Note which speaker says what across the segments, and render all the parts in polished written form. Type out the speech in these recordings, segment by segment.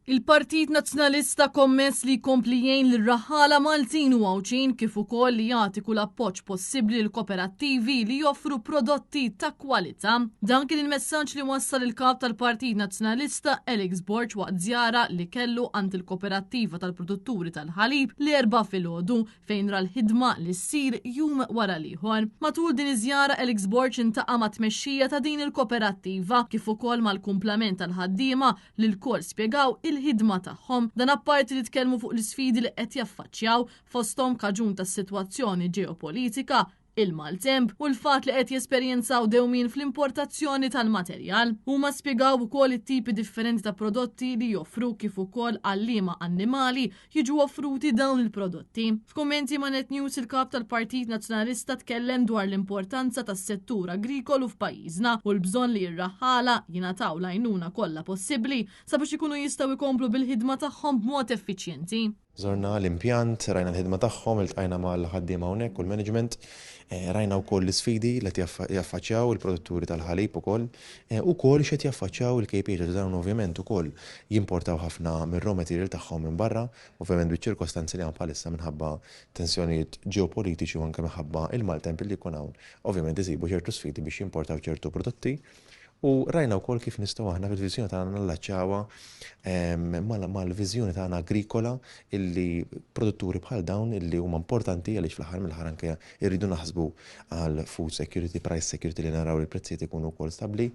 Speaker 1: Il-Partit Nazzjonalista kommess li jkompli jgħin lir-raħħala Maltin u Għawċin kif ukoll li jagħti kull appoġġ possibbli l-kooperattivi li joffru prodotti ta' kwalità. Dan kien il-messaġġ li wassal il-kap tal-Partit Nazzjonalista Alex Borg waqt żjara li kellu għand il-Kooperattiva tal-Produtturi tal-Ħalib l-erba' filgħodu fejn ra l-ħidma li ssir jum wara l-ieħor. Matul din iż-żjara Alex Borg intaqa' ma' tmexxija ta' din il-kooperattiva kif ukoll mal-kumplament tal-ħaddiema li l-kol spjegaw il-ħidma tagħhom. Dan apparti li tkellmu fuq l-isfidi li qed jaffaċċjaw fosthom kaġun tas-sitwazzjoni ġeopolitika, il-maltemp u l-fatt li qed jesperjenzaw dewmien fl-importazzjoni tal-materjal. Huma spjegaw ukoll it-tipi differenti ta' prodotti li joffru kif ukoll għalliema annimali jiġu offruti dawn il-prodotti. F'kummenti ma' Net News il-kap tal-Partit Nazzjonalista tkellem dwar l-importanza tas-settur agrikolu f'pajjiżna u l-bżonn li r-raħħala jingħataw l-għajnuna kollha possibbli sabiex ikunu jistgħu jkomplu bil-ħidma tagħhom b'mod effiċjenti.
Speaker 2: Żorna l-impjant, rajna l-ħidma tagħhom, iltqajna mal-ħaddiema hawnhekk u l-management, rajna wkoll l-isfidi li jaffaċċjaw il-produtturi tal-ħalib ukoll x'qed jaffaċċjaw il-KPH dawn ovvjament ukoll jimportaw ħafna mir-raw material tagħhom minn barra, ovvjament biċ-ċirkostanzi li hemm bħalissa minħabba tensjonijiet ġeopolitiċi u anke minħabba il-maltemp li jkun hawn. Ovvjament isibu ċertu sfidi biex jimportaw ċertu prodotti. U rajna wkoll kif nistgħu aħna fil-viżjoni tagħna nallaċċawha mal-viżjoni tagħna agrikola illi produtturi bħal dawn illi huma importanti għaliex fl-aħħar mill-aħħar anke jridu naħsbu għal food security, price security li naraw li l-prezzijiet ikunu wkoll stabbli,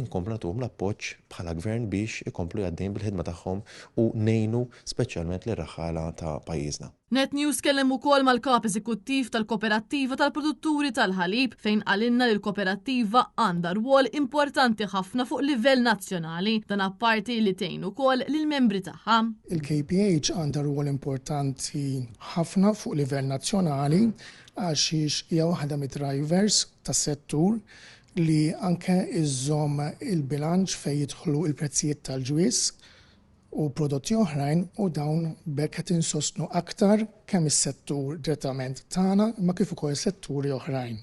Speaker 2: inkomplu nagħtuhom l-appoġġ bħala gvern biex ikomplu jgħaddejn bil-ħidma tagħhom u ngħinu speċjalment lir-raħħala ta' pajjiżna.
Speaker 1: Net News kellem ukoll mal-kap eżekuttiv tal-Kooperattiva tal-Produtturi tal-Ħalib fejn qalinna li l-kooperattiva għandha rwol importanti ħafna fuq livell nazzjonali dan apparti li tgħin ukoll lill-membri tagħha.
Speaker 3: Il-KPH għandha rwol importanti ħafna fuq livell nazzjonali għax hija waħda mid-drivers tas-settur li anke iżżomm il-bilanċ fejn jidħlu il-prezzijiet tal-ġwies u prodotti oħrajn u dawn bekk qed insostnu aktar kemm is-settur direttament tagħna ma kif ukoll setturi oħrajn.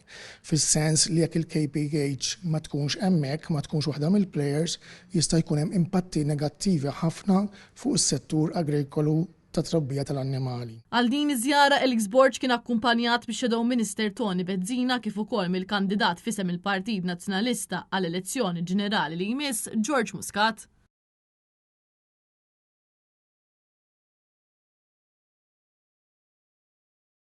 Speaker 3: Fis-sens li jekk il-KPH ma tkunx hemmhekk, ma tkunx waħda mill-plejers, jista' jkun hemm impatti negattivi ħafna fuq is-settur agrikolu ta' trabbija tal-annimali.
Speaker 1: Għal din iż-żjara Alex Borg kien akkumpanjat bix-Shadow Minister Tony Bezzina kif ukoll mill-kandidat fisem il-Partit Nazzjonalista għall-elezzjoni ġenerali li jmiss George Muscat.